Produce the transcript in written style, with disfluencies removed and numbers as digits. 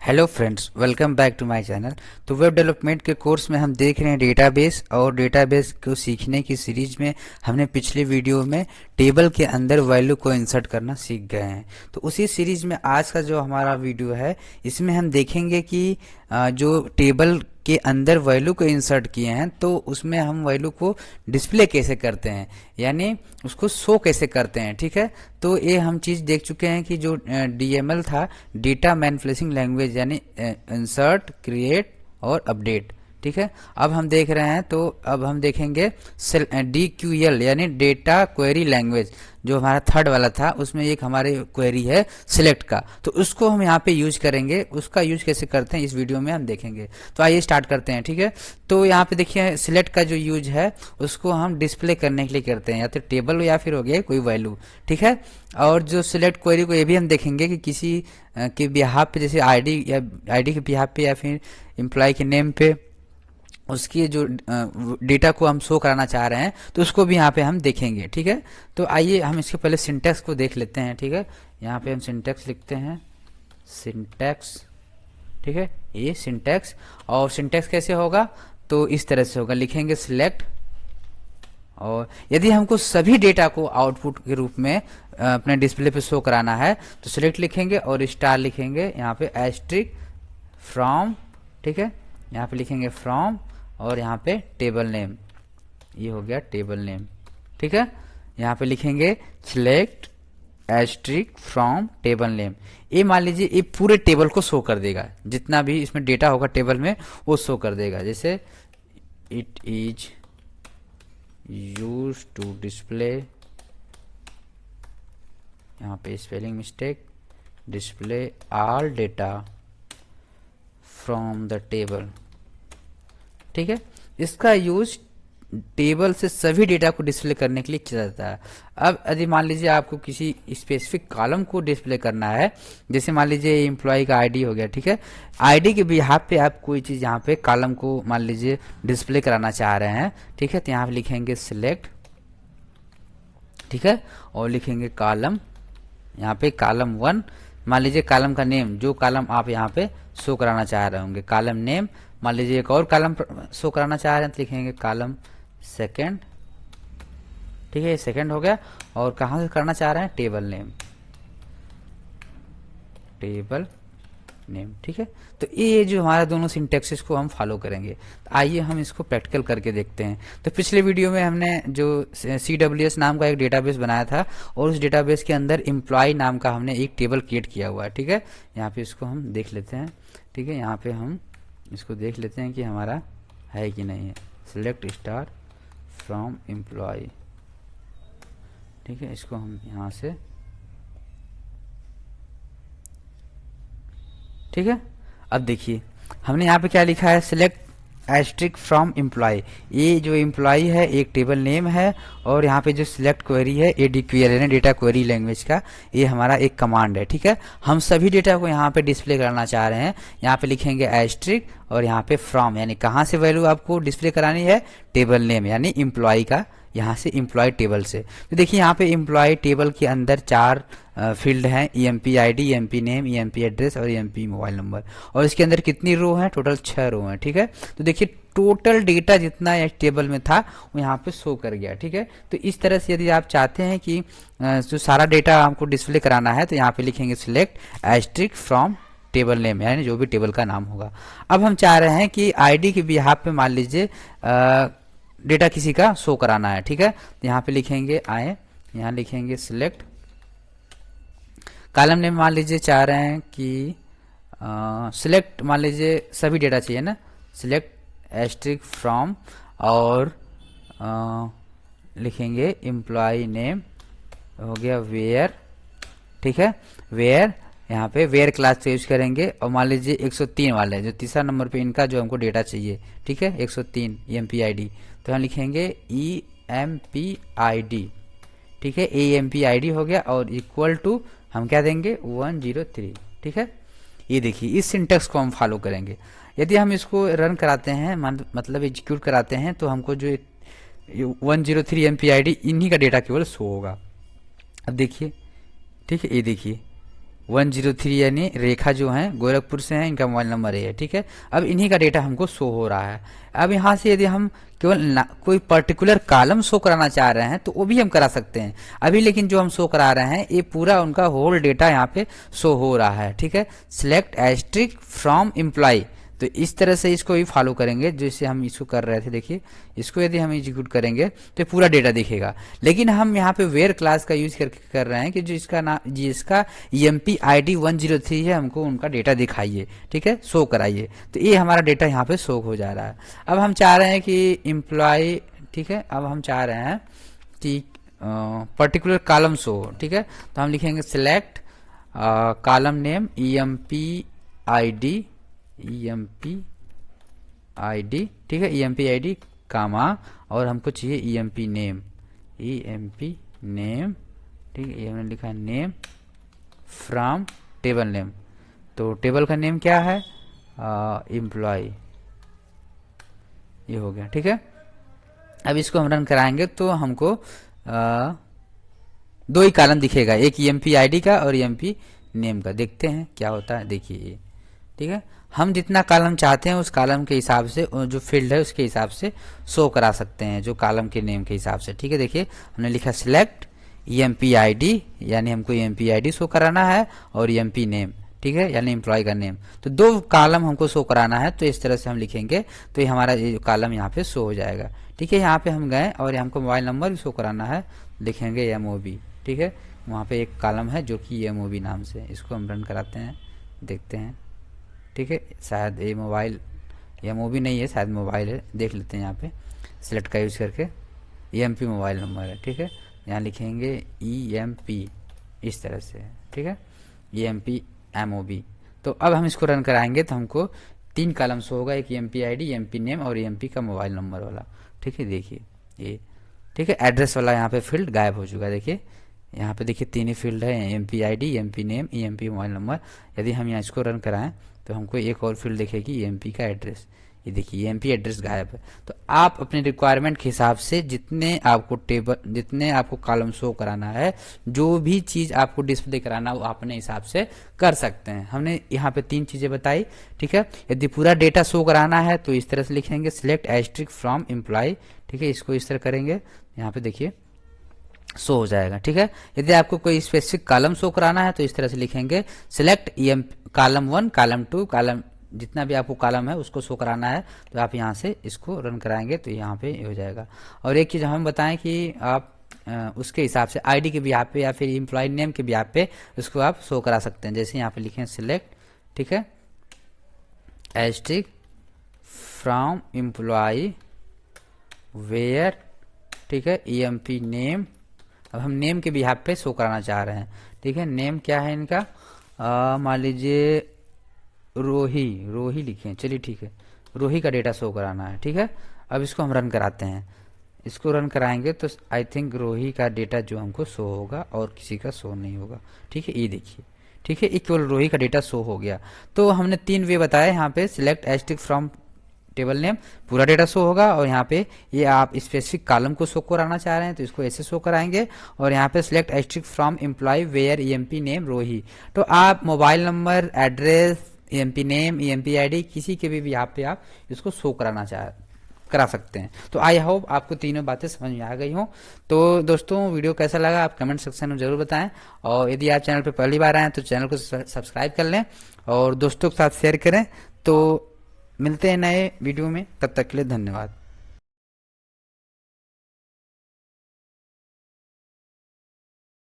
Hello friends, welcome back to my channel. तो web development के कोर्स में हम देख रहे हैं डेटाबेस, और डेटाबेस को सीखने की सीरीज में हमने पिछले वीडियो में टेबल के अंदर वैल्यू को इंसर्ट करना सीख गए हैं। तो उसी सीरीज में आज का जो हमारा वीडियो है, इसमें हम देखेंगे कि जो टेबल के अंदर वैल्यू को इंसर्ट किए हैं तो उसमें हम वैल्यू को डिस्प्ले कैसे करते हैं, यानी उसको शो कैसे करते हैं। ठीक है, तो ये हम चीज़ देख चुके हैं कि जो डीएमएल था, डेटा मैनिपुलेटिंग लैंग्वेज, यानी इंसर्ट, क्रिएट और अपडेट। ठीक है, अब हम देख रहे हैं, तो अब हम देखेंगे DQL यानी डेटा क्वेरी लैंग्वेज। जो हमारा थर्ड वाला था उसमें एक हमारे क्वेरी है सिलेक्ट का, तो उसको हम यहाँ पे यूज करेंगे। उसका यूज कैसे करते हैं इस वीडियो में हम देखेंगे। तो आइए स्टार्ट करते हैं। ठीक है, तो यहाँ पे देखिए सिलेक्ट का जो यूज है उसको हम डिस्प्ले करने के लिए करते हैं, या तो टेबल या फिर हो गया कोई वैल्यू। ठीक है, और जो सिलेक्ट क्वेरी को ये भी हम देखेंगे कि किसी के बिहाफ पे, जैसे आईडी के बिहाफ पे या फिर एम्प्लॉय के नेम पे उसकी जो डेटा को हम शो कराना चाह रहे हैं तो उसको भी यहाँ पे हम देखेंगे। ठीक है, तो आइए हम इसके पहले सिंटैक्स को देख लेते हैं। ठीक है, यहाँ पे हम सिंटैक्स लिखते हैं, सिंटैक्स। ठीक है, ये सिंटैक्स। और सिंटैक्स कैसे होगा, तो इस तरह से होगा, लिखेंगे सिलेक्ट, और यदि हमको सभी डेटा को आउटपुट के रूप में अपने डिस्प्ले पे शो कराना है तो सिलेक्ट लिखेंगे और स्टार लिखेंगे, यहाँ पे एस्ट्रिक फ्रॉम। ठीक है, यहाँ पे लिखेंगे फ्रॉम और यहाँ पे टेबल नेम, ये हो गया टेबल नेम। ठीक है, यहाँ पे लिखेंगे select asterisk from table name. ये मान लीजिए ये पूरे टेबल को शो कर देगा, जितना भी इसमें डेटा होगा टेबल में वो शो कर देगा। जैसे it is use to display, यहाँ पे spelling mistake, display all data from the table. ठीक है, इसका यूज टेबल से सभी डेटा को डिस्प्ले करने के लिए किया जाता है। अब यदि मान लीजिए आपको किसी स्पेसिफिक कॉलम को डिस्प्ले करना है, जैसे मान लीजिए एम्प्लॉय का आईडी हो गया। ठीक है, आईडी के बिहाफ पे आप कोई चीज यहाँ पे कॉलम को मान लीजिए डिस्प्ले कराना चाह रहे हैं। ठीक है, तो यहाँ पे लिखेंगे सिलेक्ट। ठीक है, और लिखेंगे कॉलम, यहाँ पे कॉलम 1, मान लीजिए कॉलम का नेम, जो कॉलम आप यहाँ पे शो कराना चाह रहे होंगे, कॉलम नेम। मान लीजिए एक और कॉलम शो कराना चाह रहे हैं तो लिखेंगे कॉलम सेकंड। ठीक है, ये सेकंड हो गया। और कहाँ से करना चाह रहे हैं, टेबल नेम, टेबल नेम। ठीक है, तो ये जो हमारा दोनों सिंटैक्सेस को हम फॉलो करेंगे। तो आइए हम इसको प्रैक्टिकल करके देखते हैं। तो पिछले वीडियो में हमने जो CWS नाम का एक डेटाबेस बनाया था, और उस डेटाबेस के अंदर एम्प्लॉय नाम का हमने एक टेबल क्रिएट किया हुआ है। ठीक है, यहाँ पे इसको हम देख लेते हैं। ठीक है, यहाँ पे हम इसको देख लेते हैं कि हमारा है कि नहीं है। Select star from employ. ठीक है, इसको हम यहाँ से, ठीक है, अब देखिए हमने यहाँ पे क्या लिखा है, सिलेक्ट एस्ट्रिक फ्रॉम एम्प्लॉय। ये जो एम्प्लॉय है एक टेबल नेम है, और यहाँ पे जो सिलेक्ट क्वेरी है ADQL है, डेटा क्वेरी लैंग्वेज का, ये हमारा एक कमांड है। ठीक है, हम सभी डेटा को यहाँ पे डिस्प्ले करना चाह रहे हैं। यहाँ पे लिखेंगे एस्ट्रिक और यहाँ पे फ्रॉम, यानी कहाँ से वैल्यू आपको डिस्प्ले करानी है, टेबल नेम यानी एम्प्लॉय का, यहाँ से एम्प्लॉय टेबल से। तो देखिए यहाँ पे एम्प्लॉय टेबल के अंदर 4 फील्ड हैं, EMP ID, EMP name, EMP address और EMP मोबाइल नंबर। और इसके अंदर कितनी रो हैं, टोटल 6 रो हैं। ठीक है, तो देखिए टोटल डेटा जितना इस टेबल में था वो यहाँ पे शो कर गया। ठीक है, तो इस तरह से यदि आप चाहते हैं कि जो सारा डेटा हमको डिस्प्ले कराना है तो यहाँ पे लिखेंगे select asterisk from table name, यानी जो भी टेबल का नाम होगा। अब हम चाह रहे हैं कि आईडी के बिहाफ पे मान लीजिए डेटा किसी का शो कराना है। ठीक है, तो यहाँ पे लिखेंगे आए, यहाँ लिखेंगे सिलेक्ट कॉलम नेम, मान लीजिए चाह रहे हैं कि सिलेक्ट, मान लीजिए सभी डेटा चाहिए ना, सिलेक्ट एस्ट्रिक फ्रॉम, और लिखेंगे एम्प्लॉय नेम, हो गया वेयर। ठीक है, वेयर, यहाँ पे वेयर क्लास से यूज करेंगे। और मान लीजिए 103 वाले जो तीसरा नंबर पे इनका जो हमको डेटा चाहिए। ठीक है, 103 EMP ID, तो हम लिखेंगे EMP ID। ठीक है, EMP ID हो गया, और इक्वल टू हम क्या देंगे 103। ठीक है, ये देखिए इस सिंटेक्स को हम फॉलो करेंगे। यदि हम इसको रन कराते हैं, मतलब एग्जीक्यूट कराते हैं, तो हमको जो 103 EMP ID इन्हीं का डेटा केवल शो होगा। अब देखिए, ठीक है, ये देखिए 103 यानी रेखा जो है गोरखपुर से है, इनका मोबाइल नंबर है, ठीक है। अब इन्हीं का डेटा हमको शो हो रहा है। अब यहाँ से यदि हम केवल कोई पर्टिकुलर कॉलम शो कराना चाह रहे हैं तो वो भी हम करा सकते हैं अभी, लेकिन जो हम शो करा रहे हैं ये पूरा उनका होल डेटा यहाँ पे शो हो रहा है, ठीक है। सिलेक्ट एस्ट्रिक फ्रॉम एम्प्लॉय, तो इस तरह से इसको भी फॉलो करेंगे जैसे हम इसको कर रहे थे। देखिए इसको यदि हम एग्जीक्यूट करेंगे तो पूरा डेटा दिखेगा, लेकिन हम यहाँ पे वेयर क्लास का यूज करके कर रहे हैं कि जो इसका नाम जिसका EMP ID 103 है, हमको उनका डेटा दिखाइए, ठीक है, शो कराइए। तो ये हमारा डेटा यहाँ पे शो हो जा रहा है। अब हम चाह रहे हैं कि एम्प्लॉय, ठीक है, अब हम चाह रहे हैं कि पर्टिकुलर कॉलम शो, ठीक है। तो हम लिखेंगे select column name EMP ID, ठीक है, EMP ID कामा, और हमको चाहिए EMP नेम, ठीक है, ये हमने लिखा है नेम फ्रॉम टेबल नेम। तो टेबल का नेम क्या है, एम्प्लॉय, ये हो गया, ठीक है। अब इसको हम रन कराएंगे तो हमको दो ही कॉलम दिखेगा, एक EMP ID का और EMP नेम का। देखते हैं क्या होता है, देखिए ये, ठीक है। हम जितना कॉलम चाहते हैं उस कॉलम के हिसाब से जो फील्ड है उसके हिसाब से शो करा सकते हैं, जो कॉलम के नेम के हिसाब से, ठीक है। देखिए हमने लिखा सिलेक्ट EMP ID, यानी हमको EMP ID शो कराना है, और EMP नेम, ठीक है, यानी एम्प्लॉय का नेम। तो दो कॉलम हमको शो कराना है, तो इस तरह से हम लिखेंगे तो ये हमारा ये कॉलम यहाँ पे शो हो जाएगा, ठीक है। यहाँ पे हम गए और हमको मोबाइल नंबर भी शो कराना है, लिखेंगे MOB, ठीक है। वहाँ पे एक कॉलम है जो कि MOB नाम से, इसको हम रन कराते हैं, देखते हैं, ठीक है। शायद ये मोबाइल MOB नहीं है, शायद मोबाइल है, देख लेते हैं यहाँ पे सिलेक्ट का यूज करके। EMP मोबाइल नंबर है, ठीक है। यहाँ लिखेंगे EMP इस तरह से, ठीक है, EMP MOB। तो अब हम इसको रन कराएंगे तो हमको 3 कॉलम शो होगा, एक EMP ID, EMP नेम और EMP का मोबाइल नंबर वाला, ठीक है। देखिए ये, ठीक है, एड्रेस वाला यहाँ पे फील्ड गायब हो चुका है। देखिए यहाँ पे देखिए 3 ही फील्ड है, EMP ID, EMP name, EMP mobile number. यदि हम यहाँ इसको रन कराएं तो हमको एक और फील्ड दिखेगी EMP का एड्रेस, ये देखिए EMP एड्रेस गायब है। तो आप अपने रिक्वायरमेंट के हिसाब से जितने आपको कॉलम शो कराना है, जो भी चीज आपको डिस्प्ले कराना वो अपने हिसाब से कर सकते हैं। हमने यहाँ पे 3 चीजें बताई, ठीक है। यदि पूरा डेटा शो कराना है तो इस तरह से लिखेंगे सिलेक्ट एस्ट्रिक फ्रॉम एम्प्लॉय, ठीक है, इसको इस तरह करेंगे, यहाँ पे देखिए शो हो जाएगा, ठीक है। यदि आपको कोई स्पेसिफिक कॉलम शो कराना है तो इस तरह से लिखेंगे सिलेक्ट कॉलम 1, कॉलम 2, कॉलम जितना भी आपको कॉलम है उसको शो कराना है, तो आप यहाँ से इसको रन कराएंगे तो यहाँ पे हो जाएगा। और एक चीज हम बताएं कि आप उसके हिसाब से ID के बिहाफ पे या फिर एम्प्लॉय नेम के बिहाफ पे उसको आप शो करा सकते हैं। जैसे यहाँ पे लिखें सिलेक्ट, ठीक है, एस्ट्रिक फ्रॉम एम्प्लॉय वेयर, ठीक है, EMP नेम। अब हम नेम के बिहाफ पे शो कराना चाह रहे हैं, ठीक है। नेम क्या है इनका, मान लीजिए रोही लिखे, चलिए ठीक है, रोही का डेटा शो कराना है, ठीक है। अब इसको हम रन कराते हैं, इसको रन कराएंगे तो आई थिंक रोही का डेटा जो हमको शो होगा और किसी का शो नहीं होगा, ठीक है। ये देखिए, ठीक है, केवल रोही का डेटा शो हो गया। तो हमने 3 वे बताए यहाँ पे, select asterisk from table name, पूरा डेटा शो होगा, और यहाँ पे ये आप स्पेसिफिक कॉलम को शो कराना चाह रहे हैं तो इसको ऐसे शो कराएंगे, और यहाँ पे select asterisk from employee where EMP name Rohi. तो आप mobile number, address, EMP name, EMP ID किसी के भी यहाँ पे आप इसको शो करा सकते हैं। तो आई होप आपको तीनों बातें समझ में आ गई हों। तो दोस्तों वीडियो कैसा लगा आप कमेंट सेक्शन में जरूर बताएं, और यदि आप चैनल पर पहली बार आए हैं तो चैनल को सब्सक्राइब कर लें और दोस्तों के साथ शेयर करें। तो मिलते हैं नए वीडियो में, तब तक के लिए धन्यवाद।